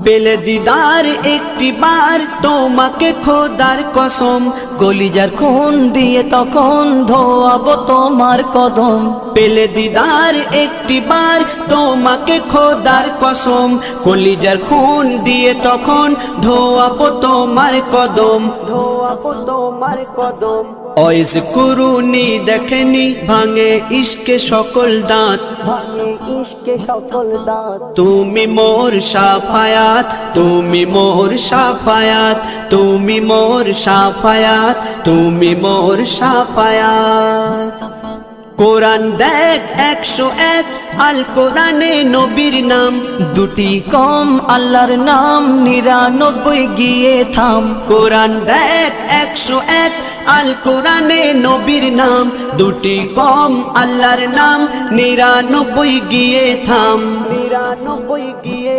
পেলে দিদার একটি বার তোমাকে খোদার কসম, কলিজার খুন দিয়ে তখন ধোয়াবো তোমার কদম। পেলে দিদার একটি বার তোমাকে খোদার কসম, কলিজার খুন দিয়ে তখন ধোয়াবো তোমার কদম, ধোয়াবো তোমার কদম। ওয়াইজ কুরুনি দেখেনি ভাঙে ইশকে সকল দাঁত, ভাঙে ইশকে সকল দাঁত। তুমি মোর শাফায়াত, তুমি মোর শাফায়াত, তুমি মোর শাফায়াত, তুমি মোর শাফায়াত। কোরআন দেখ 101 আল কোরআনে নবীর নাম, দুটি কম আল্লাহর নাম 99 গিয়ে থাম। কোরআন দেখ 101 আল কোরআনে নবীর নাম, দুটি কম আল্লাহর নাম 99 গিয়ে থাম, 99 গিয়ে